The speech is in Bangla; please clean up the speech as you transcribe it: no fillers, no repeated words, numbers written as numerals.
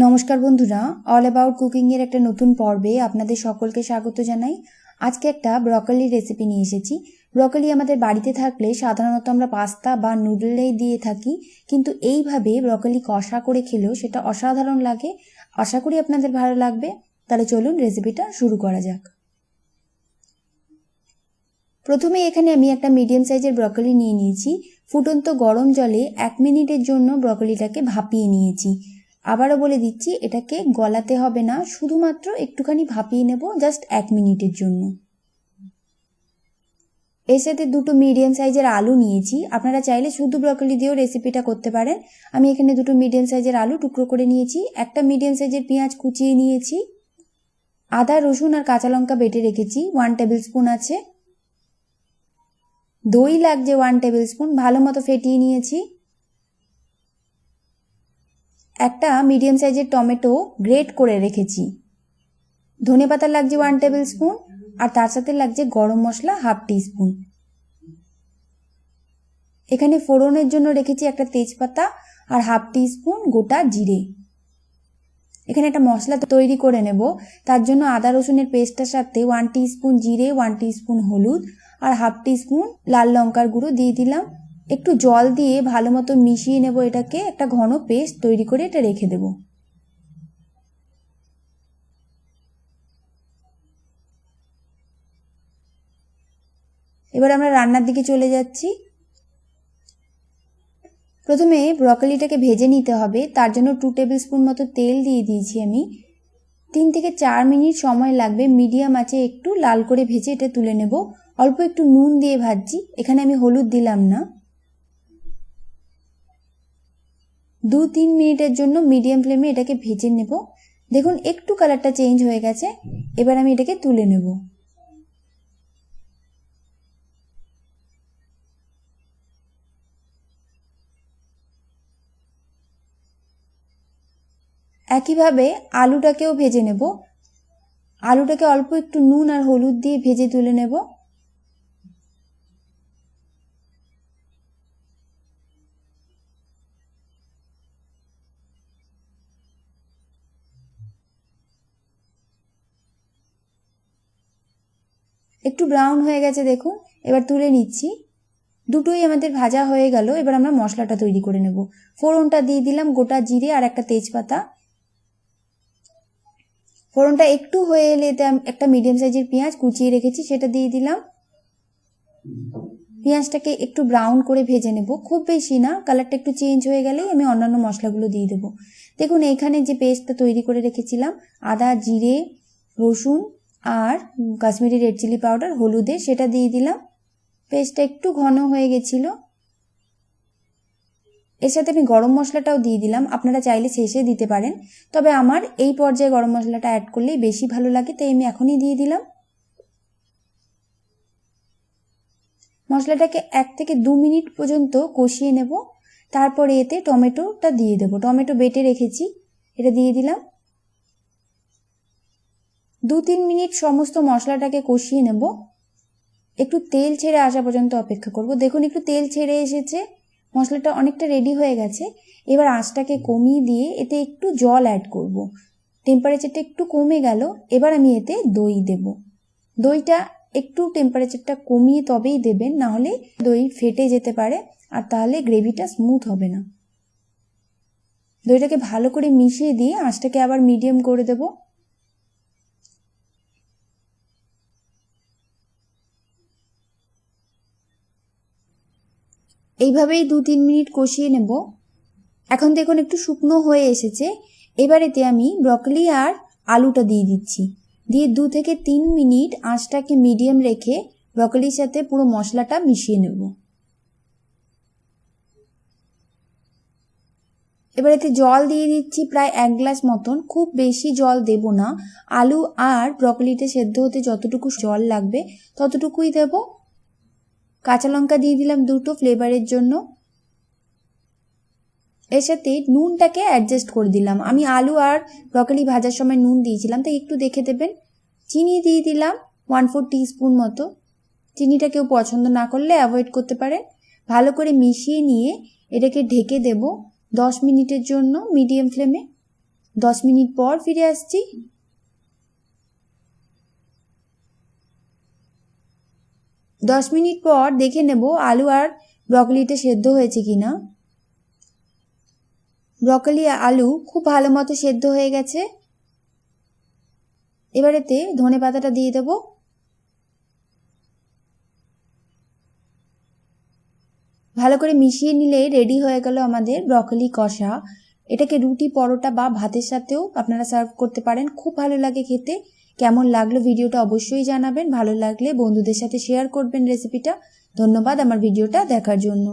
নমস্কার বন্ধুরা, অল অ্যাবাউট কুকিংয়ের একটা নতুন পর্বে আপনাদের সকলকে স্বাগত জানাই। আজকে একটা ব্রকলি রেসিপি নিয়ে এসেছি। ব্রকলি আমাদের বাড়িতে থাকলে সাধারণত আমরা পাস্তা বা নুডলেই দিয়ে থাকি, কিন্তু এইভাবে ব্রকলি কষা করে খেলেও সেটা অসাধারণ লাগে। আশা করি আপনাদের ভালো লাগবে। তাহলে চলুন রেসিপিটা শুরু করা যাক। প্রথমে এখানে আমি একটা মিডিয়াম সাইজের ব্রকলি নিয়ে নিয়েছি। ফুটন্ত গরম জলে 1 মিনিটের জন্য ব্রকলিটাকে ভাপিয়ে নিয়েছি। আবারও বলে দিচ্ছি, এটাকে গলাতে হবে না, শুধুমাত্র একটুখানি ভাপিয়ে নেব, জাস্ট 1 মিনিটের জন্য। এর সাথে দুটো মিডিয়াম সাইজের আলু নিয়েছি। আপনারা চাইলে শুধু ব্রকলি দিয়েও রেসিপিটা করতে পারেন। আমি এখানে দুটো মিডিয়াম সাইজের আলু টুকরো করে নিয়েছি। একটা মিডিয়াম সাইজের পেঁয়াজ কুচিয়ে নিয়েছি। আদা, রসুন আর কাঁচা লঙ্কা বেটে রেখেছি, 1 টেবিল স্পুন আছে। দই লাগছে 1 টেবিল স্পুন, ভালো মতো ফেটিয়ে নিয়েছি। একটা মিডিয়াম সাইজের টমেটো গ্রেট করে রেখেছি। ধনেপাতা লাগছে 1 টেবিল স্পুন, আর তার সাথে লাগছে গরম মশলা 1/2 টিস্পুন। এখানে ফোড়নের জন্য রেখেছি একটা তেজপাতা আর 1/2 টিস্পুন গোটা জিরে। এখানে একটা মশলা তৈরি করে নেব, তার জন্য আদা রসুনের পেস্টটার সাথে 1 টিস্পুন জিরে, 1 টিস্পুন হলুদ আর 1/2 টিস্পুন লাল লঙ্কার গুঁড়ো দিয়ে দিলাম। একটু জল দিয়ে ভালো মতো মিশিয়ে নেব, এটাকে একটা ঘন পেস্ট তৈরি করে এটা রেখে দেব। এবার আমরা রান্নার দিকে চলে যাচ্ছি। প্রথমে ব্রকলিটাকে ভেজে নিতে হবে, তার জন্য 2 টেবিল স্পুন মতো তেল দিয়ে দিয়েছি আমি। 3 থেকে 4 মিনিট সময় লাগবে মিডিয়াম আঁচে একটু লাল করে ভেজে এটা তুলে নেব। অল্প একটু নুন দিয়ে ভাজছি, এখানে আমি হলুদ দিলাম না। 2-3 মিনিটের জন্য মিডিয়াম ফ্লেমে এটাকে ভেজে নেব। দেখুন একটু কালারটা চেঞ্জ হয়ে গেছে। এবার আমি এটাকে তুলে নেব। একইভাবে আলুটাকেও ভেজে নেব। আলুটাকে অল্প একটু নুন আর হলুদ দিয়ে ভেজে তুলে নেব। একটু ব্রাউন হয়ে গেছে দেখুন, এবার তুলে নিচ্ছি। দুটোই আমাদের ভাজা হয়ে গেল। এবার আমরা মশলাটা তৈরি করে নেব। ফোড়নটা দিয়ে দিলাম গোটা জিরে আর একটা তেজপাতা। ফোড়নটা একটু হয়ে এলে একটা মিডিয়াম সাইজের পেঁয়াজ কুচিয়ে রেখেছি সেটা দিয়ে দিলাম। পেঁয়াজটাকে একটু ব্রাউন করে ভেজে নেব, খুব বেশি না। কালারটা একটু চেঞ্জ হয়ে গেলেই আমি অন্যান্য মশলাগুলো দিয়ে দেবো। দেখুন এইখানে যে পেস্টটা তৈরি করে রেখেছিলাম, আদা, জিরে, রসুন আর কাশ্মীরি রেড চিলি পাউডার, হলুদে, সেটা দিয়ে দিলাম। পেস্টটা একটু ঘন হয়ে গেছিলো। এর সাথে আমি গরম মশলাটাও দিয়ে দিলাম, আপনারা চাইলে শেষে দিতে পারেন, তবে আমার এই পর্যায়ে গরম মশলাটা অ্যাড করলেই বেশি ভালো লাগে, তাই আমি এখনই দিয়ে দিলাম। মশলাটাকে 1 থেকে 2 মিনিট পর্যন্ত কষিয়ে নেব। তারপরে এতে টমেটোটা দিয়ে দেব। টমেটো বেটে রেখেছি, এটা দিয়ে দিলাম। 2-3 মিনিট সমস্ত মশলাটাকে কষিয়ে নেব। একটু তেল ছেড়ে আসা পর্যন্ত অপেক্ষা করব। দেখুন একটু তেল ছেড়ে এসেছে, মশলাটা অনেকটা রেডি হয়ে গেছে। এবার আঁচটাকে কমিয়ে দিয়ে এতে একটু জল অ্যাড করব। টেম্পারেচারটা একটু কমে গেল। এবার আমি এতে দই দেব। দইটা একটু টেম্পারেচারটা কমিয়ে তবেই দেবেন, না হলে দই ফেটে যেতে পারে আর তাহলে গ্রেভিটা স্মুথ হবে না। দইটাকে ভালো করে মিশিয়ে দিয়ে আঁচটাকে আবার মিডিয়াম করে দেব। এইভাবেই 2-3 মিনিট কষিয়ে নেব। এখন দেখুন একটু শুকনো হয়ে এসেছে। এবার এতে আমি ব্রকলি আর আলুটা দিয়ে দিচ্ছি। দিয়ে 2 থেকে 3 মিনিট আঁচটাকে মিডিয়াম রেখে ব্রকলির সাথে পুরো মশলাটা মিশিয়ে নেব। এবার এতে জল দিয়ে দিচ্ছি প্রায় 1 গ্লাস মতন, খুব বেশি জল দেব না। আলু আর ব্রকলিতে সেদ্ধ হতে যতটুকু জল লাগবে ততটুকুই দেব। কাঁচা লঙ্কা দিয়ে দিলাম 2টো ফ্লেভারের জন্য। এর সাথে নুনটাকে অ্যাডজাস্ট করে দিলাম। আমি আলু আর ব্রকলি ভাজার সময় নুন দিয়েছিলাম, তাই একটু দেখে দেবেন। চিনি দিয়ে দিলাম 1/4 টিস্পুন মতো। চিনিটা কেউ পছন্দ না করলে অ্যাভয়েড করতে পারেন। ভালো করে মিশিয়ে নিয়ে এটাকে ঢেকে দেব 10 মিনিটের জন্য মিডিয়াম ফ্লেমে। 10 মিনিট পর ফিরে আসছি। 10 মিনিট পর দেখে নেব আলু আর ব্রকলিটা সেদ্ধ হয়েছে কিনা। ব্রকলি আলু খুব ভালো মতো সেদ্ধ হয়ে গেছে। এবার এতে ধনে পাতাটা দিয়ে দেব। ভালো করে মিশিয়ে নিলে রেডি হয়ে গেল আমাদের ব্রকলি কষা। এটাকে রুটি, পরোটা বা ভাতের সাথেও আপনারা সার্ভ করতে পারেন। খুব ভালো লাগে খেতে। কেমন লাগলো ভিডিওটা অবশ্যই জানাবেন। ভালো লাগলে বন্ধুদের সাথে শেয়ার করবেন রেসিপিটা। ধন্যবাদ আমার ভিডিওটা দেখার জন্য।